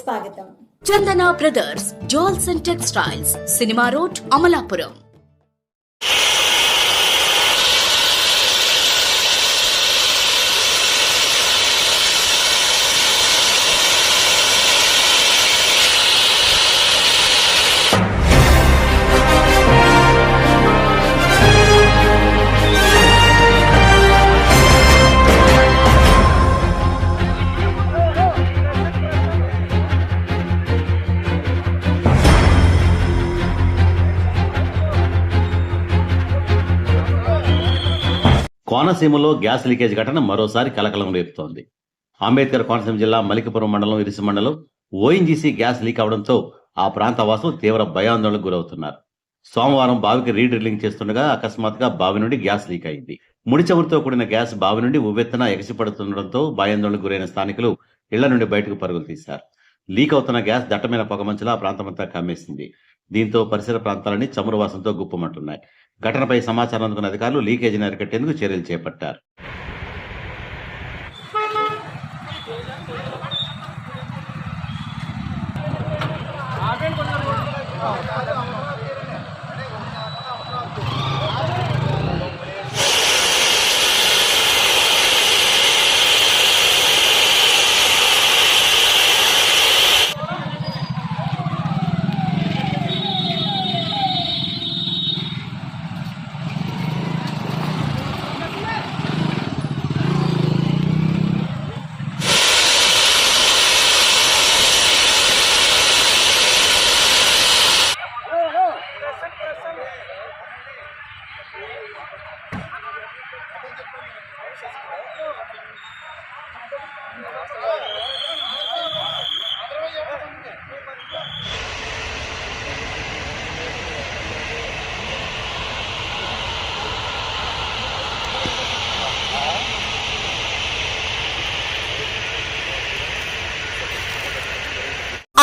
స్వాగతం. Chandana brothers jewels and textiles, cinema road, Amalapuram. కోనసీమలో gas leakage ఘటన మరోసారి కలకలం రేపుతోంది. అంబేద్కర్ కోనసీమ జిల్లా మలికిపురం మండలం ఇరిసి మండలం ఓఎన్జీసీ గ్యాస్ లీక్ అవడంతో ఆ ప్రాంత వాసులు తీవ్ర భయాందోళనకు గురవుతున్నారు. సోమవారం బావికి రీడ్రిల్లింగ్ చేస్తుండగా అకస్మాత్తుగా బావి నుండి గ్యాస్ లీక్ అయింది. ముడి చమురుతో కూడిన గ్యాస్ బావి నుండి ఉవ్వెత్తున ఎగసిపడుతుండటంతో భయాందోళనకు గురైన స్థానికులు ఇళ్ల నుండి బయటకు పరుగులు తీశారు. లీక్ అవుతున్న గ్యాస్ దట్టమైన పొగమంచులా ఆ ప్రాంతమంతా కమ్మేసింది. దీంతో పరిసర ప్రాంతాలని చమురు వాసనతో గుప్పమంటున్నాయి. ఘటనపై సమాచారం అందుకున్న అధికారులు లీకేజీని అరికట్టేందుకు చర్యలు చేపట్టారు.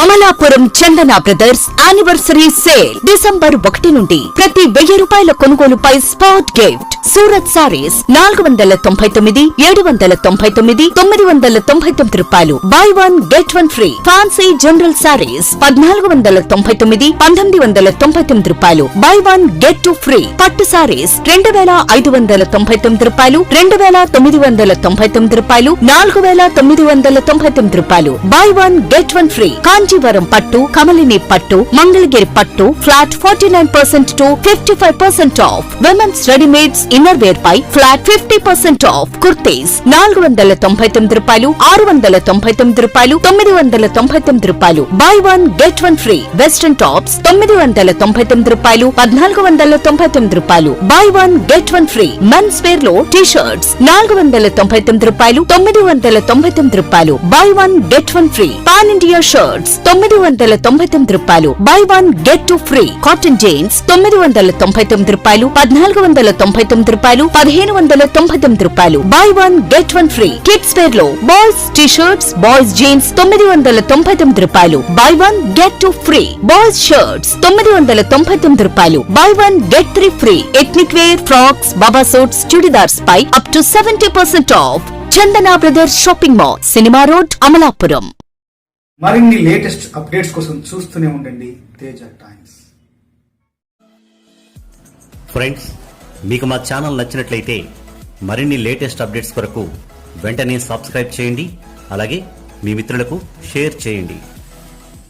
అమలాపురం చందన బ్రదర్స్ యానివర్సరీ సేల్ డిసెంబర్ 1 నుండి ప్రతి 1000 రూపాయల కొనుగోలుపై స్పాట్ గిఫ్ట్. సూరత్ సారీస్ 499, 799, 999 రూపాయలు. Buy one get one free. Fancy general saris 1499, 1999 రూపాయలు. Buy one get two free. పట్టు సారీస్ 2599 రూపాయలు, 2999 రూపాయలు, 4999 రూపాయలు. Buy one get one free. Kanjeevaram పట్టు, కమలిని పట్టు, మంగళగిరి పట్టు flat 49% to 55% off. Women's readymades inner wear పై ఫ్లాట్ 50% ఆఫ్. కుర్తీస్ 499 రూపాయలు, 699 రూపాయలు, 999 రూపాయలు. Buy one get one free. Western tops 999 రూపాయలు, 1499 రూపాయలు. Buy one get one free. Men's wear లో టీ షర్ట్స్ 499 రూపాయలు, 999 రూపాయలు. Buy one get one free. Pan India shirts 999 రూపాయలు. Buy one get two free. Cotton jeans 999 రూపాయలు, 1499 రూపాయలు, 1599 రూపాయలు. Buy one get one free. Kids wear లో boys T shirts, boys jeans 999 రూపాయలు. Buy one get two free. Boys shirts 999 రూపాయలు. Buy one get three free. Ethnic wear frocks, బాబా suits, churidars పై up to 70% off. Chandana brothers shopping mall, cinema road, Amalapuram. మరిన్ని latest updates కోసం చూస్తూనే ఉండండి Teja times. Friends, మీకు మా channel నచ్చినట్లయితే మరిన్ని లేటెస్ట్ అప్డేట్స్ కొరకు వెంటనే సబ్స్క్రైబ్ చేయండి. అలాగే మీ మిత్రులకు షేర్ చేయండి.